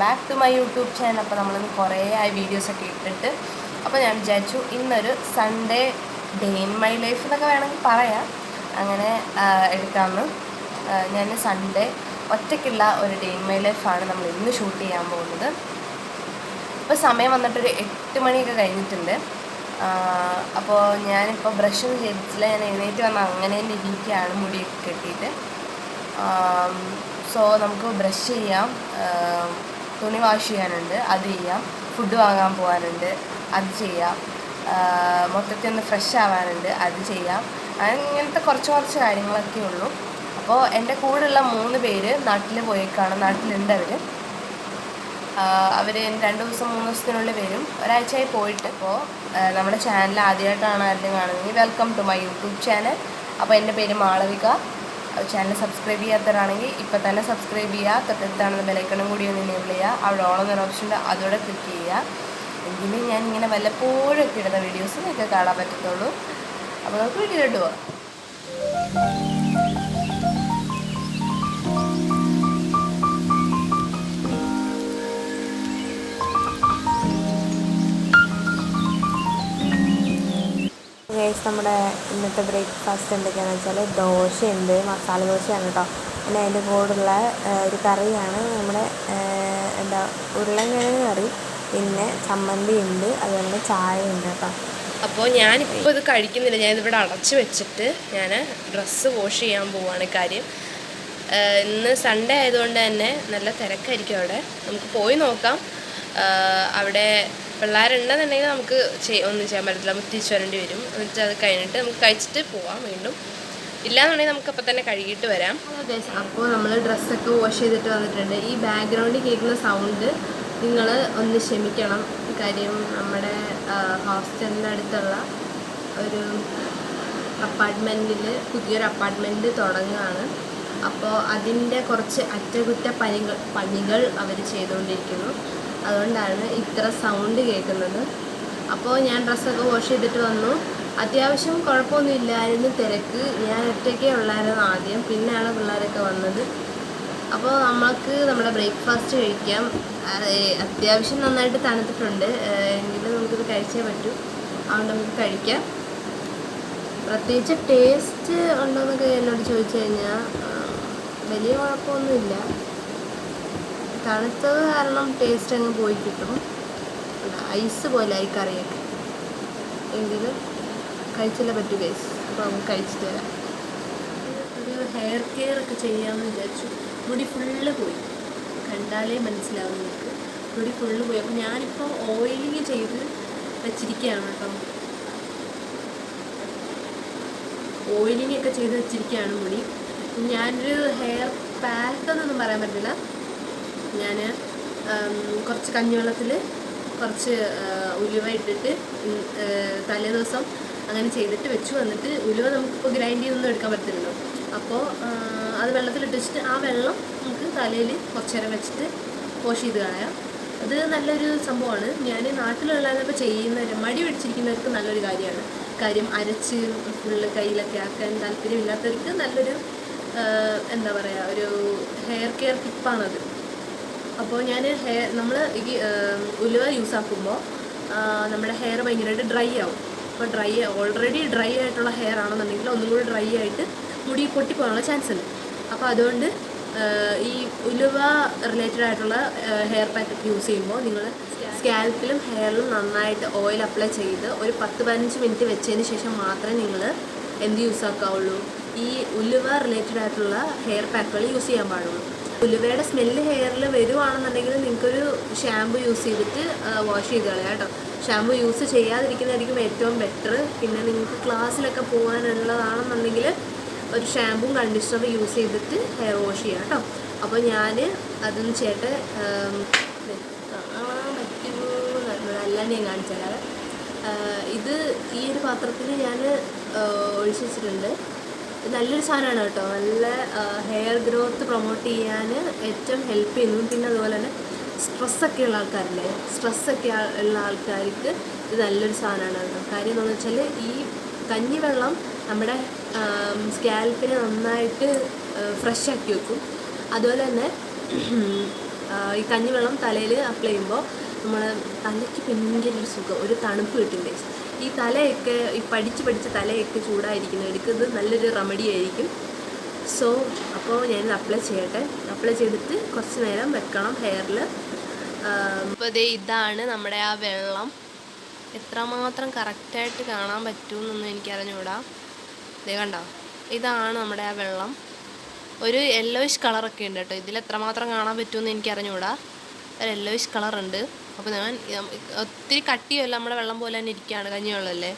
Back to my YouTube channel. അപ്പോൾ നമ്മളിന്ന് കുറേ വീഡിയോസൊക്കെ ഇട്ടിട്ട് അപ്പോൾ ഞാൻ വിചാരിച്ചു ഇന്നൊരു Sunday day in my life എന്നൊക്കെ വേണമെങ്കിൽ പറയാം, അങ്ങനെ എടുക്കാമെന്ന്. ഞാൻ സൺഡേ ഒറ്റയ്ക്കുള്ള ഒരു ഡേ ഇൻ മൈ ലൈഫാണ് നമ്മൾ ഇന്ന് ഷൂട്ട് ചെയ്യാൻ പോകുന്നത്. ഇപ്പോൾ സമയം വന്നിട്ടൊരു 8 മണിയൊക്കെ കഴിഞ്ഞിട്ടുണ്ട്. അപ്പോൾ ഞാനിപ്പോൾ ബ്രഷൊന്നും ചെയ്തിട്ടില്ല. ഞാൻ എഴുന്നേറ്റ് വന്ന് അങ്ങനെ തന്നെ ഇരിക്കുകയാണ്, മുടിയൊക്കെ കെട്ടിയിട്ട്. സോ നമുക്ക് ബ്രഷ് ചെയ്യാം, തുണി വാഷ് ചെയ്യാനുണ്ട്, അത് ചെയ്യാം, ഫുഡ് വാങ്ങാൻ പോകാനുണ്ട്, അത് ചെയ്യാം, മൊത്തത്തിൽ ഒന്ന് ഫ്രഷ് ആവാനുണ്ട്, അത് ചെയ്യാം. അങ്ങനത്തെ കുറച്ച് കാര്യങ്ങളൊക്കെ ഉള്ളൂ. അപ്പോൾ എൻ്റെ കൂടെയുള്ള 3 പേര് നാട്ടിൽ പോയേക്കാണ്, നാട്ടിലുണ്ട് അവർ 2 ദിവസം 3 ദിവസത്തിനുള്ളിൽ വരും. ഒരാഴ്ചയായി പോയിട്ട്. അപ്പോൾ നമ്മുടെ ചാനൽ ആദ്യമായിട്ടാണ് ആരെങ്കിലും കാണുന്നതെങ്കിൽ welcome to my YouTube channel. അപ്പോൾ എൻ്റെ പേര് മാളവിക. ചാനൽ സബ്സ്ക്രൈബ് ചെയ്യാത്തവരാണെങ്കിൽ ഇപ്പോൾ തന്നെ സബ്സ്ക്രൈബ് ചെയ്യുക. തൊട്ടടുത്താണെന്ന് ബെലൈക്കണും കൂടി ഒന്ന് എനേബിൾ ചെയ്യുക. അവിടെ ഓൾ എന്നൊരു ഓപ്ഷൻ ഉണ്ട്, അതോടെ ക്ലിക്ക് ചെയ്യുക. എങ്കിലും ഞാൻ ഇങ്ങനെ വല്ലപ്പോഴൊക്കെ ഇടുന്ന വീഡിയോസ് നിങ്ങൾക്ക് കാണാൻ പറ്റത്തുള്ളൂ. അപ്പോൾ നമുക്ക് വീഡിയോ ഇടുക. നമ്മുടെ ഇന്നത്തെ ബ്രേക്ക്ഫാസ്റ്റ് എന്തൊക്കെയാണെന്ന് വെച്ചാൽ ദോശയുണ്ട്, മസാല ദോശയാണ് കേട്ടോ. പിന്നെ അതിൻ്റെ കൂടെയുള്ള ഒരു കറിയാണ് നമ്മുടെ ഉരുളൻകിഴങ്ങ് കറി, പിന്നെ ചമ്മന്തി ഉണ്ട്, അതുപോലെ തന്നെ ചായ ഉണ്ട് കേട്ടോ. അപ്പോൾ ഞാനിപ്പോൾ ഇത് കഴിക്കുന്നില്ല, ഞാനിതിവിടെ അടച്ച് വെച്ചിട്ട് ഞാൻ ഡ്രസ്സ് വാഷ് ചെയ്യാൻ പോവുകയാണ്. കാര്യം ഇന്ന് സൺഡേ ആയതുകൊണ്ട് തന്നെ നല്ല തിരക്കായിരിക്കും അവിടെ. നമുക്ക് പോയി നോക്കാം. അവിടെ പിള്ളേരുണ്ടെന്നുണ്ടെങ്കിൽ നമുക്ക് ഒന്നും ചെയ്യാൻ പറ്റത്തില്ല, നമുക്ക് തിരിച്ചു വരേണ്ടി വരും. എന്നിട്ട് അത് കഴിഞ്ഞിട്ട് നമുക്ക് കഴിച്ചിട്ട് പോവാം വീണ്ടും. ഇല്ലയെന്നുണ്ടെങ്കിൽ നമുക്കപ്പോൾ തന്നെ കഴുകിയിട്ട് വരാം. അപ്പോൾ നമ്മൾ ഡ്രസ്സൊക്കെ വാഷ് ചെയ്തിട്ട് വന്നിട്ടുണ്ട്. ഈ ബാക്ക്ഗ്രൗണ്ടിൽ കേൾക്കുന്ന സൗണ്ട് നിങ്ങൾ ഒന്ന് ക്ഷമിക്കണം. കാര്യം നമ്മുടെ ഹോസ്റ്റലിൻ്റെ അടുത്തുള്ള ഒരു അപ്പാർട്ട്മെൻറ്റിൽ പുതിയൊരു അപ്പാർട്ട്മെൻറ്റ് തുടങ്ങുകയാണ്. അപ്പോൾ അതിൻ്റെ കുറച്ച് പണികൾ അവർ ചെയ്തുകൊണ്ടിരിക്കുന്നു. അതുകൊണ്ടാണ് ഇത്ര സൗണ്ട് കേൾക്കുന്നത്. അപ്പോൾ ഞാൻ ഡ്രസ്സൊക്കെ വാഷ് ചെയ്തിട്ട് വന്നു. അത്യാവശ്യം കുഴപ്പമൊന്നുമില്ലായിരുന്നു, തിരക്ക്. ഞാൻ ഒറ്റയ്ക്കേ ഉള്ളായിരുന്നു ആദ്യം, പിന്നെയാണ് പിള്ളേരൊക്കെ വന്നത്. അപ്പോൾ നമുക്ക് നമ്മുടെ ബ്രേക്ക്ഫാസ്റ്റ് കഴിക്കാം. അത്യാവശ്യം നന്നായിട്ട് തണുത്തിട്ടുണ്ട്, എങ്കിലും നമുക്കിത് കഴിച്ചേ പറ്റൂ. അതുകൊണ്ട് നമുക്ക് കഴിക്കാം. പ്രത്യേകിച്ച് ടേസ്റ്റ് ഉണ്ടോയെന്നൊക്കെ എന്നോട് ചോദിച്ചു കഴിഞ്ഞാൽ വലിയ കുഴപ്പമൊന്നുമില്ല. തണുത്തത് കാരണം ടേസ്റ്റ് അങ്ങ് പോയി കിട്ടും, ഐസ് പോലെ ആയി കറിയൊക്കെ. എങ്കിലും കഴിച്ചില്ല പറ്റൂ ഗൈസ്. അപ്പോൾ നമുക്ക് കഴിച്ചിട്ട് വരാം. ഒരു ഹെയർ കെയർ ഒക്കെ ചെയ്യാമെന്ന് വിചാരിച്ചു. മുടി ഫുള്ള് പോയി, കണ്ടാലേ മനസ്സിലാവും നിങ്ങൾക്ക്. മുടി ഫുള്ള് പോയി. അപ്പോൾ ഞാനിപ്പോൾ ഓയിലിങ് ചെയ്ത് വെച്ചിരിക്കുകയാണ് കേട്ടോ. ഓയിലിങ് ഒക്കെ ചെയ്ത് വെച്ചിരിക്കുകയാണ് മുടി. ഞാനൊരു ഹെയർ പാക്കെന്നൊന്നും പറയാൻ പറ്റില്ല. ഞാൻ കുറച്ച് കഞ്ഞിവെള്ളത്തിൽ കുറച്ച് ഉലുവ ഇട്ടിട്ട് തലേ ദിവസം അങ്ങനെ ചെയ്തിട്ട് വെച്ചു. എന്നിട്ട് ഉലുവ നമുക്കിപ്പോൾ ഗ്രൈൻഡ് ചെയ്തൊന്നും എടുക്കാൻ പറ്റില്ലല്ലോ. അപ്പോൾ അത് വെള്ളത്തിലിട്ട് വെച്ചിട്ട് ആ വെള്ളം നമുക്ക് തലയിൽ കുറച്ച് നേരം വെച്ചിട്ട് വാഷ് ചെയ്ത് കളയാം. അത് നല്ലൊരു സംഭവമാണ്. ഞാൻ നാട്ടിലുള്ളപ്പോൾ ചെയ്യുന്നവർ മടി പിടിച്ചിരിക്കുന്നവർക്ക് നല്ലൊരു കാര്യമാണ്. കാര്യം അരച്ച് ഫുള്ള് കയ്യിലൊക്കെ ആക്കാൻ താല്പര്യമില്ലാത്തവർക്ക് നല്ലൊരു എന്താ പറയുക, ഒരു ഹെയർ കെയർ ടിപ്പാണത്. അപ്പോൾ നമ്മൾ ഈ ഉലുവ യൂസ് ആക്കുമ്പോൾ നമ്മുടെ ഹെയർ ഭയങ്കരമായിട്ട് ഡ്രൈ ആവും. അപ്പോൾ ഓൾറെഡി ഡ്രൈ ആയിട്ടുള്ള ഹെയർ ആണെന്നുണ്ടെങ്കിൽ ഒന്നും കൂടി ഡ്രൈ ആയിട്ട് മുടി പൊട്ടിപ്പോകാനുള്ള ചാൻസ് ഉണ്ട്. അപ്പോൾ അതുകൊണ്ട് ഈ ഉലുവ റിലേറ്റഡ് ആയിട്ടുള്ള ഹെയർ പാക്കൊക്കെ യൂസ് ചെയ്യുമ്പോൾ നിങ്ങൾ സ്കാൽപ്പിലും ഹെയറിലും നന്നായിട്ട് ഓയിൽ അപ്ലൈ ചെയ്ത് ഒരു 10-15 മിനിറ്റ് വെച്ചതിന് ശേഷം മാത്രമേ നിങ്ങൾ എന്ത് യൂസ് ആക്കാവുള്ളൂ, ഈ ഉലുവ റിലേറ്റഡ് ആയിട്ടുള്ള ഹെയർ പാക്കുകൾ യൂസ് ചെയ്യാൻ പാടുള്ളൂ. ഉലുവയുടെ സ്മെല്ല് ഹെയറിൽ വരുവാണെന്നുണ്ടെങ്കിൽ നിങ്ങൾക്കൊരു ഷാമ്പു യൂസ് ചെയ്തിട്ട് വാഷ് ചെയ്ത് കളയാം കേട്ടോ. ഷാമ്പു യൂസ് ചെയ്യാതിരിക്കുന്നതായിരിക്കും ഏറ്റവും ബെറ്റർ. പിന്നെ നിങ്ങൾക്ക് ക്ലാസ്സിലൊക്കെ പോകാനുള്ളതാണെന്നുണ്ടെങ്കിൽ ഒരു ഷാമ്പും കണ്ടീഷണറും യൂസ് ചെയ്തിട്ട് ഹെയർ വാഷ് ചെയ്യാം കേട്ടോ. അപ്പോൾ ഞാൻ അതൊന്ന് ചേട്ടൻ അല്ലാണ്ട് ഞാൻ കാണിച്ചു തരാം. ഇത് ഈ ഒരു പാത്രത്തിൽ ഞാൻ ഒഴിച്ച് വെച്ചിട്ടുണ്ട്. നല്ലൊരു സാധനമാണ് കേട്ടോ. നല്ല ഹെയർ ഗ്രോത്ത് പ്രൊമോട്ട് ചെയ്യാൻ ഏറ്റവും ഹെൽപ്പ് ചെയ്യുന്നു. പിന്നെ അതുപോലെ തന്നെ സ്ട്രെസ്സൊക്കെ ഉള്ള ആൾക്കാരില്ലേ, സ്ട്രെസ്സൊക്കെ ഉള്ള ആൾക്കാർക്ക് ഇത് നല്ലൊരു സാധനമാണ് കേട്ടോ. കാര്യം എന്താണെന്ന് വെച്ചാൽ ഈ കഞ്ഞിവെള്ളം നമ്മുടെ സ്കാൽപ്പിനെ നന്നായിട്ട് ഫ്രഷ് ആക്കി വെക്കും. അതുപോലെ തന്നെ ഈ കഞ്ഞിവെള്ളം തലയിൽ അപ്ലൈ ചെയ്യുമ്പോൾ നമ്മൾ തലയ്ക്ക് ഭയങ്കര ഒരു സുഖം, ഒരു തണുപ്പ് കിട്ടും. ഈ തലയൊക്കെ ഈ പഠിച്ച് തലയൊക്കെ ചൂടായിരിക്കുന്നവർക്ക് ഇത് നല്ലൊരു റെമഡി ആയിരിക്കും. സോ അപ്പോൾ ഞാനിത് അപ്ലൈ ചെയ്യട്ടെ. അപ്ലൈ ചെയ്തിട്ട് കുറച്ച് നേരം വെക്കണം ഹെയറിൽ. അപ്പോൾ ഇതാണ് നമ്മുടെ ആ വെള്ളം. എത്രമാത്രം കറക്റ്റായിട്ട് കാണാൻ പറ്റുമെന്നൊന്നും എനിക്കറിഞ്ഞൂടാ. കണ്ടോ, ഇതാണ് നമ്മുടെ ആ വെള്ളം. ഒരു യെല്ലോയിഷ് കളറൊക്കെ ഉണ്ട് കേട്ടോ. ഇതിൽ എത്രമാത്രം കാണാൻ പറ്റുമെന്ന് എനിക്കറിഞ്ഞൂടാ. ഒരു യെല്ലോയിഷ് കളറുണ്ട്. അപ്പോൾ ഞാൻ ഒത്തിരി കട്ടിയല്ല, നമ്മുടെ വെള്ളം പോലെ തന്നെ ഇരിക്കുകയാണ്, കഞ്ഞിവെള്ളമല്ലേ.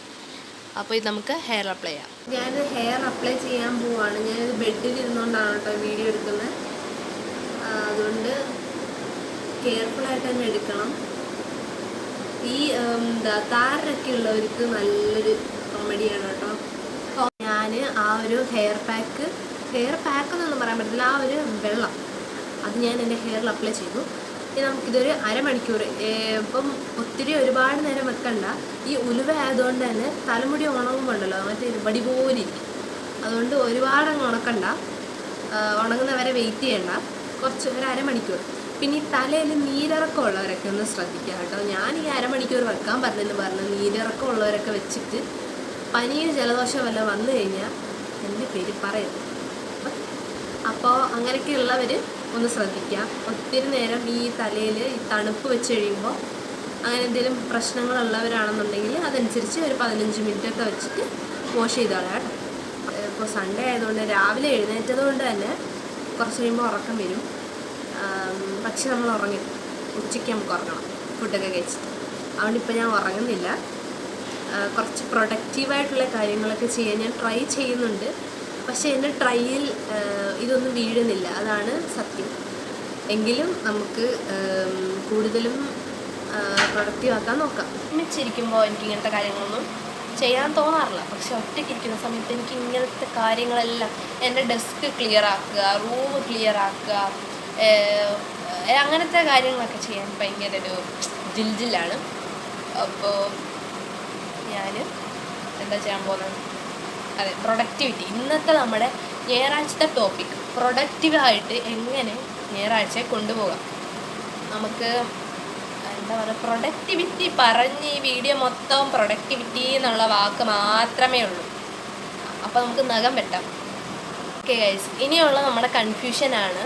അപ്പോൾ ഇത് നമുക്ക് ഹെയർ അപ്ലൈ ചെയ്യാം. ഞാനിത് ഹെയർ അപ്ലൈ ചെയ്യാൻ പോവാണ്. ഞാനിത് ബെഡിൽ ഇരുന്നുകൊണ്ടാണ് കേട്ടോ വീഡിയോ എടുക്കുന്നത്. അതുകൊണ്ട് കെയർഫുള്ളായിട്ട് തന്നെ എടുക്കണം. ഈ താരനൊക്കെ ഉള്ളവർക്ക് നല്ലൊരു റെമഡിയാണ് കേട്ടോ. ഞാൻ ആ ഒരു ഹെയർ പാക്ക് എന്നൊന്നും പറയാൻ പറ്റില്ല, ആ ഒരു വെള്ളം അത് ഞാൻ എൻ്റെ ഹെയറിൽ അപ്ലൈ ചെയ്തു. ഇനി നമുക്കിതൊരു അരമണിക്കൂർ, ഇപ്പം ഒരുപാട് നേരം വെക്കണ്ട. ഈ ഉലുവ ആയതുകൊണ്ട് തന്നെ തലമുടി ഉണങ്ങുമ്പോണ്ടല്ലോ മറ്റേ വടി പോലെ ഇരിക്കും. അതുകൊണ്ട് ഒരുപാടങ്ങ് ഉണക്കണ്ട, ഉണങ്ങുന്നവരെ വെയിറ്റ് ചെയ്യണ്ട. ഒരു അരമണിക്കൂർ. പിന്നെ ഈ തലയിൽ നീരിറക്കം ഉള്ളവരൊക്കെ ഒന്ന് ശ്രദ്ധിക്കുക കേട്ടോ. ഞാൻ ഈ അരമണിക്കൂർ വെക്കാൻ പറഞ്ഞ് നീരിറക്കം ഉള്ളവരൊക്കെ വെച്ചിട്ട് പനിയും ജലദോഷം വല്ല വന്നു കഴിഞ്ഞാൽ എൻ്റെ പേര് പറയരുത്. അപ്പോൾ അങ്ങനെയൊക്കെ ഉള്ളവർ ഒന്ന് ശ്രദ്ധിക്കുക. ഒത്തിരി നേരം ഈ തലയിൽ ഈ തണുപ്പ് വെച്ച് കഴിയുമ്പോൾ അങ്ങനെ എന്തെങ്കിലും പ്രശ്നങ്ങളുള്ളവരാണെന്നുണ്ടെങ്കിൽ അതനുസരിച്ച് ഒരു 15 മിനിറ്റൊക്കെ വെച്ചിട്ട് വാഷ് ചെയ്ത് കളയാം. ഇപ്പോൾ സൺഡേ ആയതുകൊണ്ട് രാവിലെ എഴുന്നേറ്റത് കൊണ്ട് തന്നെ കുറച്ച് കഴിയുമ്പോൾ ഉറക്കം വരും. പക്ഷെ നമ്മൾ ഉറങ്ങി, ഉച്ചയ്ക്ക് നമുക്ക് ഉറങ്ങണം ഫുഡൊക്കെ കഴിച്ചിട്ട്. അതുകൊണ്ട് ഇപ്പോൾ ഞാൻ ഉറങ്ങുന്നില്ല. കുറച്ച് പ്രൊഡക്റ്റീവായിട്ടുള്ള കാര്യങ്ങളൊക്കെ ചെയ്യാൻ ഞാൻ ട്രൈ ചെയ്യുന്നുണ്ട്. പക്ഷേ എൻ്റെ ട്രൈയിൽ ഇതൊന്നും വീഴുന്നില്ല, അതാണ് സത്യം. എങ്കിലും നമുക്ക് കൂടുതലും പ്രൊഡക്റ്റീവാക്കാൻ നോക്കാം. ഒന്നിച്ചിരിക്കുമ്പോൾ എനിക്ക് ഇങ്ങനത്തെ കാര്യങ്ങളൊന്നും ചെയ്യാൻ തോന്നാറില്ല. പക്ഷെ ഒറ്റയ്ക്കിരിക്കുന്ന സമയത്ത് എനിക്ക് ഇങ്ങനത്തെ കാര്യങ്ങളെല്ലാം, എൻ്റെ ഡെസ്ക് ക്ലിയർ ആക്കുക, റൂം ക്ലിയർ ആക്കുക, അങ്ങനത്തെ കാര്യങ്ങളൊക്കെ ചെയ്യാൻ ഭയങ്കര ഒരു ജിൽജിലാണ്. അപ്പോൾ ഞാൻ എന്താ ചെയ്യാൻ പോകുന്നത്? അതെ, പ്രൊഡക്ടിവിറ്റി. ഇന്നത്തെ നമ്മുടെ ഞായറാഴ്ചത്തെ ടോപ്പിക് പ്രൊഡക്റ്റീവായിട്ട് എങ്ങനെ ഞായറാഴ്ചയെ കൊണ്ടുപോകാം. നമുക്ക് എന്താ പറയുക, പ്രൊഡക്ടിവിറ്റി പറഞ്ഞ് ഈ വീഡിയോ മൊത്തം പ്രൊഡക്ടിവിറ്റി എന്നുള്ള വാക്ക് മാത്രമേ ഉള്ളൂ. അപ്പോൾ നമുക്ക് നഖം വെട്ടാം. ഓക്കെ ഗൈസ്, ഇനിയുള്ള നമ്മുടെ കൺഫ്യൂഷനാണ്,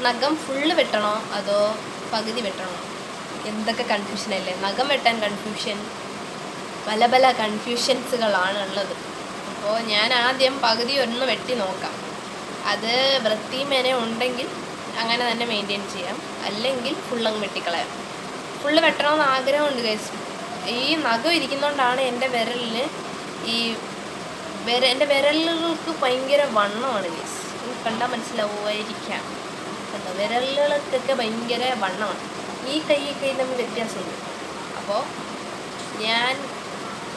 നഖം ഫുള്ള് വെട്ടണോ അതോ പകുതി വെട്ടണോ? എന്തൊക്കെ കൺഫ്യൂഷനല്ലേ. നഖം വെട്ടാൻ കൺഫ്യൂഷൻ, പല കൺഫ്യൂഷൻസുകളാണ് ഉള്ളത്. അപ്പോൾ ഞാൻ ആദ്യം പകുതി ഒന്ന് വെട്ടി നോക്കാം. അത് വൃത്തിമേനെ ഉണ്ടെങ്കിൽ അങ്ങനെ തന്നെ മെയിൻറ്റെയിൻ ചെയ്യാം, അല്ലെങ്കിൽ ഫുള്ളങ്ങ് വെട്ടിക്കളയാം. ഫുള്ള് വെട്ടണമെന്ന് ആഗ്രഹമുണ്ട് ഗൈസ്. ഈ നഖം ഇരിക്കുന്നതുകൊണ്ടാണ് എൻ്റെ വിരലിന് എൻ്റെ വിരലുകൾക്ക് ഭയങ്കര വണ്ണമാണ് ഗൈസ്. കണ്ടാൽ മനസ്സിലാവുമായിരിക്കാം. എന്താ, വിരലുകൾക്കൊക്കെ ഭയങ്കര വണ്ണമാണ്. ഈ കൈ തമ്മിൽ വ്യത്യാസമുണ്ട്. അപ്പോൾ ഞാൻ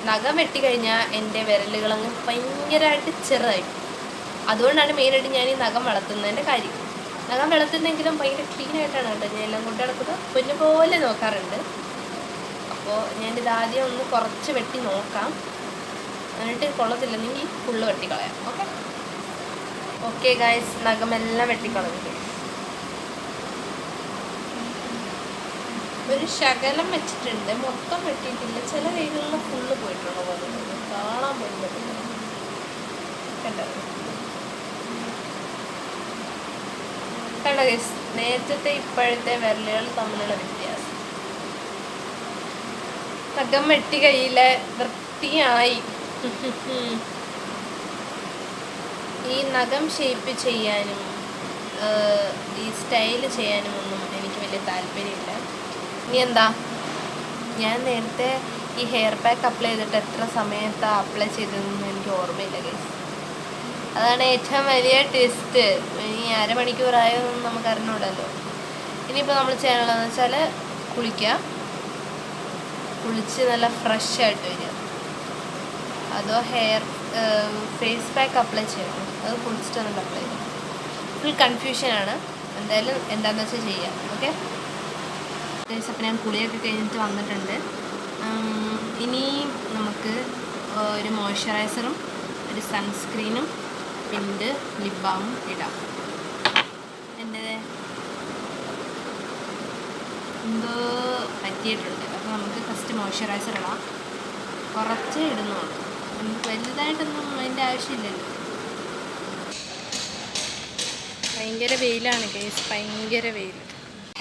നഖം വെട്ടിക്കഴിഞ്ഞാൽ എൻ്റെ വിരലുകളങ്ങ് ഭയങ്കരമായിട്ട് ചെറുതായി. അതുകൊണ്ടാണ് മെയിനായിട്ട് ഞാൻ ഈ നഖം വളർത്തുന്നതിൻ്റെ കാര്യം. നഖം വളർത്തുന്നെങ്കിലും ഭയങ്കര ക്ലീനായിട്ടാണ് കേട്ടോ ഞാൻ എല്ലാം കൊണ്ട് നടക്കുന്നത്. പൊന്നു പോലെ നോക്കാറുണ്ട്. അപ്പോൾ ഞാനിതാദ്യം ഒന്ന് കുറച്ച് വെട്ടി നോക്കാം, എന്നിട്ട് കൊള്ളത്തില്ലെന്നെങ്കിൽ ഫുള്ള് വെട്ടിക്കളയാം. ഓക്കെ ഗായ്സ്, നഖമെല്ലാം വെട്ടിക്കളഞ്ഞു. ഒരു ശകലം വെച്ചിട്ടുണ്ട്, മൊത്തം വെട്ടിയിട്ടില്ല. ചില കൈകളിൽ ഫുള്ള് പോയിട്ടുള്ള പോലെ കാണാൻ പോലും പറ്റില്ല. കണ്ടോ ഗൈസ്, നേരത്തെ ഇപ്പോഴത്തെ വിരലുകൾ തമ്മിലുള്ള വ്യത്യാസം. നഖം വെട്ടി കയ്യിലെ വൃത്തിയായി. ഈ നഖം ഷേപ്പ് ചെയ്യാനും ഈ സ്റ്റൈല് ചെയ്യാനും ഒന്നും എനിക്ക് വലിയ താല്പര്യമില്ല. ഇനി എന്താ, ഞാൻ നേരത്തെ ഈ ഹെയർ പാക്ക് അപ്ലൈ ചെയ്തിട്ട് എത്ര സമയത്താണ് അപ്ലൈ ചെയ്തതെന്ന് എനിക്ക് ഓർമ്മയില്ല ഗൈസ്. അതാണ് ഏറ്റവും വലിയ ട്വിസ്റ്റ്. ഇനി അരമണിക്കൂറായൊന്നും നമുക്ക് അറിഞ്ഞൂടല്ലോ. ഇനിയിപ്പോൾ നമ്മൾ ചെയ്യാനുള്ളതെന്ന് വെച്ചാൽ കുളിച്ച് നല്ല ഫ്രഷ് ആയിട്ട് വരിക. അതോ ഫേസ് പാക്ക് അപ്ലൈ ചെയ്യണം, അത് കുളിച്ചിട്ട് വന്നിട്ട് അപ്ലൈ ചെയ്യണം. ഫുൾ കൺഫ്യൂഷനാണ്. എന്തായാലും എന്താണെന്ന് വെച്ചാൽ ചെയ്യാം. ഓക്കെ ഗൈസ്, അപ്പോൾ ഞാൻ കുളിയൊക്കെ കഴിഞ്ഞിട്ട് വന്നിട്ടുണ്ട്. ഇനി നമുക്ക് ഒരു മോയ്സ്ചറൈസറും ഒരു സൺസ്ക്രീനും പിന്നെ ലിപ് ബാമും ഇടാം. എൻ്റെ എന്തോ പറ്റിയിട്ടുണ്ട്. അപ്പോൾ നമുക്ക് ഫസ്റ്റ് മോയ്സ്ചറൈസർ ഇടാം. കുറച്ചേ ഇടുന്നുള്ളൂ, വലുതായിട്ടൊന്നും അതിൻ്റെ ആവശ്യമില്ലല്ലോ. ഭയങ്കര വെയിലാണ് ഗൈസ്, ഭയങ്കര വെയിൽ.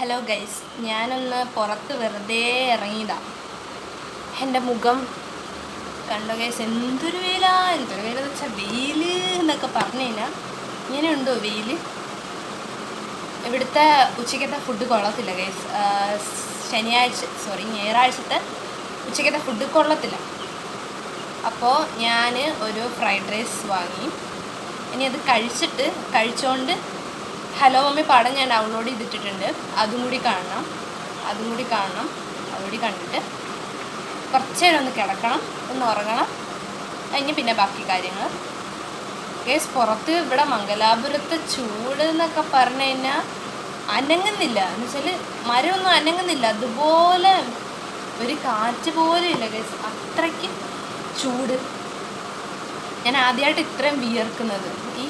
ഹലോ ഗൈസ്, ഞാനൊന്ന് പുറത്ത് വെറുതെ ഇറങ്ങിയതാണ്. എൻ്റെ മുഖം കണ്ടോ ഗൈസ്, എന്തൊരു വെയിലെന്ന് വെച്ചാൽ വെയിൽ എന്നൊക്കെ പറഞ്ഞു കഴിഞ്ഞാൽ ഇങ്ങനെ ഉണ്ടോ വെയിൽ? ഇവിടുത്തെ ഉച്ചയ്ക്കത്തെ ഫുഡ് കൊള്ളത്തില്ല ഗൈസ്. ഞായറാഴ്ചത്തെ ഉച്ചയ്ക്കത്തെ ഫുഡ് കൊള്ളത്തില്ല. അപ്പോൾ ഞാൻ ഒരു ഫ്രൈഡ് റൈസ് വാങ്ങി. ഇനി അത് കഴിച്ചുകൊണ്ട് ഹലോ മമ്മി പടം ഞാൻ ഡൗൺലോഡ് ചെയ്തിട്ടിട്ടുണ്ട്, അതും കൂടി കാണണം. അതുകൂടി കണ്ടിട്ട് കുറച്ച് നേരം ഒന്ന് കിടക്കണം, ഒന്ന് ഉറങ്ങണം. കഴിഞ്ഞ് പിന്നെ ബാക്കി കാര്യങ്ങൾ. ഗൈസ്, പുറത്ത് ഇവിടെ മംഗലാപുരത്തെ ചൂട് എന്നൊക്കെ പറഞ്ഞു കഴിഞ്ഞാൽ അനങ്ങുന്നില്ല. എന്ന് വെച്ചാൽ മരമൊന്നും അനങ്ങുന്നില്ല, അതുപോലെ ഒരു കാറ്റ് പോലും ഇല്ല ഗൈസ്, അത്രയ്ക്ക് ചൂട്. ഞാൻ ആദ്യമായിട്ട് ഇത്രയും വിയർക്കുന്നത്. ഈ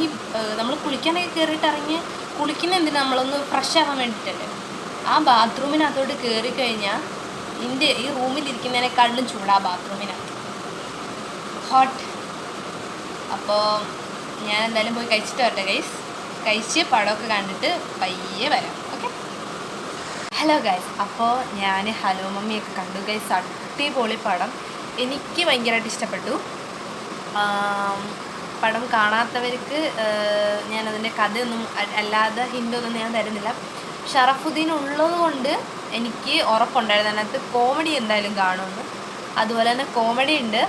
നമ്മൾ കുളിക്കാനൊക്കെ കയറിയിട്ട് ഇറങ്ങി കുളിക്കുന്ന എന്തിനാ, നമ്മളൊന്ന് ഫ്രഷ് ആവാൻ വേണ്ടിയിട്ടല്ലേ. ആ ബാത്റൂമിനകത്തോട്ട് കയറിക്കഴിഞ്ഞാൽ ഈ റൂമിലിരിക്കുന്നതിനേക്കാളും ചൂടാ ബാത്റൂമിനകത്ത്, ഹോട്ട്. അപ്പോൾ ഞാൻ എന്തായാലും പോയി കഴിച്ചിട്ട് വരട്ടെ ഗൈസ്. കഴിച്ച് പടമൊക്കെ കണ്ടിട്ട് പയ്യെ വരാം. ഓക്കെ. ഹലോ ഗൈസ്, അപ്പോൾ ഞാൻ ഹലോ മമ്മിയൊക്കെ കണ്ടു ഗൈസ്. അടിപൊളി പടം, എനിക്ക് ഭയങ്കരമായിട്ട് ഇഷ്ടപ്പെട്ടു. പടം കാണാത്തവർക്ക് ഞാനതിൻ്റെ കഥയൊന്നും അല്ലാതെ ഹിൻ്റൊന്നും ഞാൻ തരുന്നില്ല. ഷറഫുദ്ദീൻ ഉള്ളത് കൊണ്ട് എനിക്ക് ഉറപ്പുണ്ടായിരുന്നു അതിനകത്ത് കോമഡി എന്തായാലും കാണുമെന്ന്. അതുപോലെ തന്നെ കോമഡി ഉണ്ട്,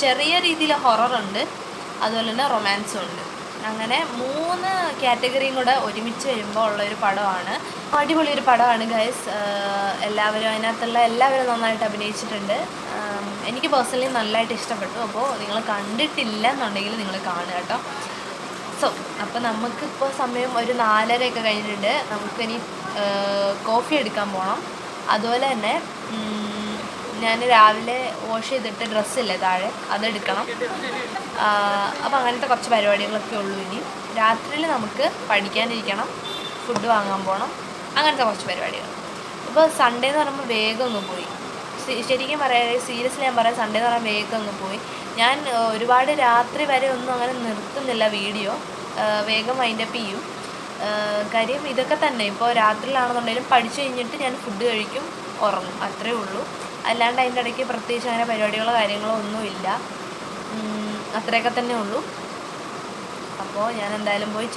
ചെറിയ രീതിയിൽ ഹൊററുണ്ട്, അതുപോലെ തന്നെ റൊമാൻസും ഉണ്ട്. അങ്ങനെ 3 കാറ്റഗറിയും കൂടെ ഒരുമിച്ച് വരുമ്പോൾ ഉള്ളൊരു പടമാണ്. അടിപൊളി ഒരു പടമാണ് ഗൈസ്. അതിനകത്തുള്ള എല്ലാവരും നന്നായിട്ട് അഭിനയിച്ചിട്ടുണ്ട്. എനിക്ക് പേഴ്സണലി നല്ലതായിട്ട് ഇഷ്ടപ്പെട്ടു. അപ്പോൾ നിങ്ങൾ കണ്ടിട്ടില്ല എന്നുണ്ടെങ്കിൽ നിങ്ങൾ കാണുക കേട്ടോ. അപ്പോൾ നമുക്കിപ്പോൾ സമയം ഒരു 4:30 കഴിഞ്ഞിട്ടുണ്ട്. നമുക്കിനി കോഫി എടുക്കാൻ പോകണം. അതുപോലെ തന്നെ ഞാൻ രാവിലെ വാഷ് ചെയ്തിട്ട് ഡ്രസ്സില്ലേ താഴെ, അതെടുക്കണം. അപ്പോൾ അങ്ങനത്തെ കുറച്ച് പരിപാടികളൊക്കെ ഉള്ളൂ. ഇനി രാത്രിയിൽ നമുക്ക് പഠിക്കാനിരിക്കണം, ഫുഡ് വാങ്ങാൻ പോകണം, അങ്ങനത്തെ കുറച്ച് പരിപാടികൾ. ഇപ്പോൾ സൺഡേ എന്ന് പറയുമ്പോൾ വേഗം അങ്ങ് പോയി. ശരിക്കും പറയാം, സീരിയസ്ലി ഞാൻ പറയാം, സൺഡേ എന്ന് പറയുമ്പോൾ വേഗം അങ്ങ് പോയി. ഞാൻ ഒരുപാട് രാത്രി വരെ ഒന്നും അങ്ങനെ നിർത്തുന്നില്ല വീഡിയോ, വേഗം വൈൻഡപ്പ് ചെയ്യും. കാര്യം ഇതൊക്കെ തന്നെ. ഇപ്പോൾ രാത്രിയിലാണെന്നുണ്ടെങ്കിലും പഠിച്ചു കഴിഞ്ഞിട്ട് ഞാൻ ഫുഡ് കഴിക്കും, ഉറങ്ങും, അത്രയേ ഉള്ളൂ. അല്ലാണ്ട് അതിൻ്റെ ഇടയ്ക്ക് പ്രത്യേകിച്ച് അങ്ങനെ പരിപാടികളോ കാര്യങ്ങളോ ഒന്നുമില്ല. അത്രയൊക്കെ തന്നെ ഉള്ളൂ. അപ്പോൾ ഞാൻ എന്തായാലും പോയി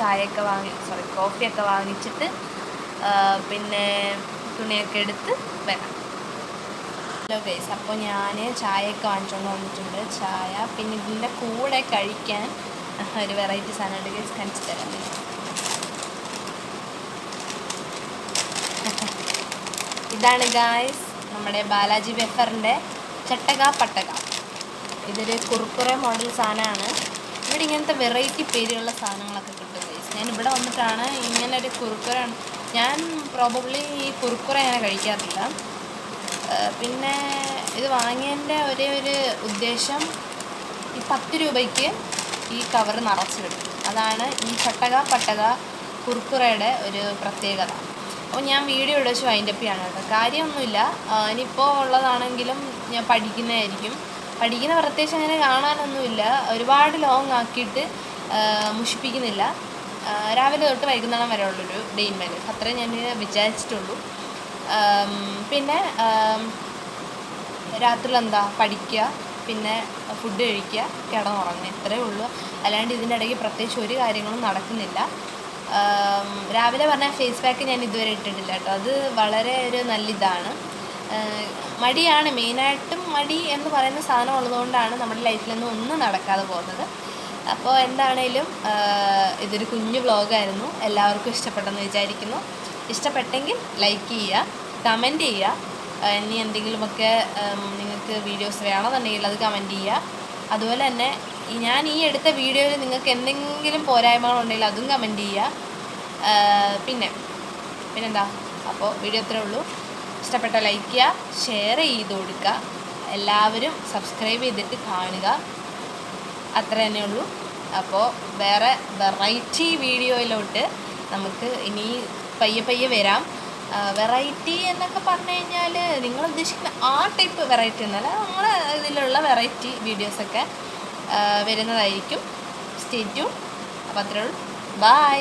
കോഫിയൊക്കെ വാങ്ങിച്ചിട്ട് പിന്നെ തുണിയൊക്കെ എടുത്ത് വരാം. ഹലോ ഗൈസ്, അപ്പോൾ ഞാൻ ചായയൊക്കെ വാങ്ങിച്ചുകൊണ്ട് വന്നിട്ടുണ്ട്. ചായ, പിന്നെ ഇതിൻ്റെ കൂടെ കഴിക്കാൻ ഒരു വെറൈറ്റി സാധനമുണ്ട് ഗൈസ്, കാണിച്ചു തരാം. ഇതാണ് ഗൈസ് നമ്മുടെ ബാലാജി വെഫറിൻ്റെ ചട്ടക പട്ടക. ഇതൊരു കുർക്കുറെ മോഡൽ സാധനമാണ്. ഇവിടെ ഇങ്ങനത്തെ വെറൈറ്റി പേരുള്ള സാധനങ്ങളൊക്കെ കിട്ടും ഗൈസ്. ഞാൻ ഇവിടെ വന്നിട്ടാണ് ഇങ്ങനെ ഒരു കുർക്കുറെ, ഞാൻ പ്രോബബ്ലി ഈ കുർക്കുറെ അങ്ങനെ കഴിക്കാറില്ല. പിന്നെ ഇത് വാങ്ങിയതിൻ്റെ ഒരു ഉദ്ദേശം, ഈ 10 രൂപയ്ക്ക് ഈ കവർ നിറച്ച് കിട്ടും. അതാണ് ഈ ചട്ടക പട്ടക കുർക്കുറയുടെ ഒരു പ്രത്യേകത. അപ്പോൾ ഞാൻ വീഡിയോ ഇടച്ച് വൈൻഡപ്പ് ചെയ്യാണ് കേട്ടോ. കാര്യമൊന്നുമില്ല, ഇനിയിപ്പോൾ ഉള്ളതാണെങ്കിലും ഞാൻ പഠിക്കുന്നതായിരിക്കും. പഠിക്കുന്ന പ്രത്യേകിച്ച് അങ്ങനെ കാണാനൊന്നുമില്ല, ഒരുപാട് ലോങ് ആക്കിയിട്ട് മുഷിപ്പിക്കുന്നില്ല. രാവിലെ തൊട്ട് വൈകുന്നേരം വരെ ഉള്ളൊരു ഡേ ഇൻ മൈ ലൈഫ്, അത്രേ ഞാൻ വിചാരിച്ചിട്ടുള്ളൂ. പിന്നെ രാത്രിയിൽ എന്താ പഠിക്കുക, പിന്നെ ഫുഡ് കഴിക്കുക, കിടന്നുറങ്ങുക, ഇത്രയേ ഉള്ളൂ. അല്ലാണ്ട് ഇതിൻ്റെ ഇടയ്ക്ക് പ്രത്യേകിച്ച് ഒരു കാര്യങ്ങളും നടക്കുന്നില്ല. രാവിലെ പറഞ്ഞ ഫേസ് പാക്ക് ഞാൻ ഇതുവരെ ഇട്ടിട്ടില്ല കേട്ടോ. അത് വളരെ ഒരു നല്ലിതാണ്. മടിയാണ് മെയിനായിട്ടും, മടി എന്ന് പറയുന്ന സാധനം ഉള്ളതുകൊണ്ടാണ് നമ്മുടെ ലൈഫിലൊന്നും ഒന്നും നടക്കാതെ പോകുന്നത്. അപ്പോൾ എന്താണേലും ഇതൊരു കുഞ്ഞു വ്ളോഗായിരുന്നു. എല്ലാവർക്കും ഇഷ്ടപ്പെട്ടെന്ന് വിചാരിക്കുന്നു. ഇഷ്ടപ്പെട്ടെങ്കിൽ ലൈക്ക് ചെയ്യുക, കമൻറ്റ് ചെയ്യുക. ഇനി എന്തെങ്കിലുമൊക്കെ നിങ്ങൾക്ക് വീഡിയോസ് വേണമെന്നുണ്ടെങ്കിൽ അത് കമൻറ്റ് ചെയ്യുക. അതുപോലെ തന്നെ ഞാൻ ഈ എടുത്ത വീഡിയോയിൽ നിങ്ങൾക്ക് എന്തെങ്കിലും പോരായ്മകളുണ്ടെങ്കിൽ അതും കമൻറ്റ് ചെയ്യുക. പിന്നെന്താ, അപ്പോൾ വീഡിയോ അത്രേ ഉള്ളൂ. ഇഷ്ടപ്പെട്ട ലൈക്ക് ചെയ്യുക, ഷെയർ ചെയ്ത് കൊടുക്കുക, എല്ലാവരും സബ്സ്ക്രൈബ് ചെയ്തിട്ട് കാണുക, അത്ര തന്നെ ഉള്ളൂ. അപ്പോൾ വേറെ വെറൈറ്റി വീഡിയോയിലോട്ട് നമുക്ക് ഇനി പയ്യെ വരാം. വെറൈറ്റി എന്നൊക്കെ പറഞ്ഞു കഴിഞ്ഞാൽ നിങ്ങൾ ഉദ്ദേശിക്കുന്ന ആ ടൈപ്പ് വെറൈറ്റി എന്നല്ല, നമ്മളെ ഇതിലുള്ള വെറൈറ്റി വീഡിയോസൊക്കെ വരുന്നതായിരിക്കും. Stay tune. അപ്പോൾ അത്രേ ഉള്ളൂ. ബൈ.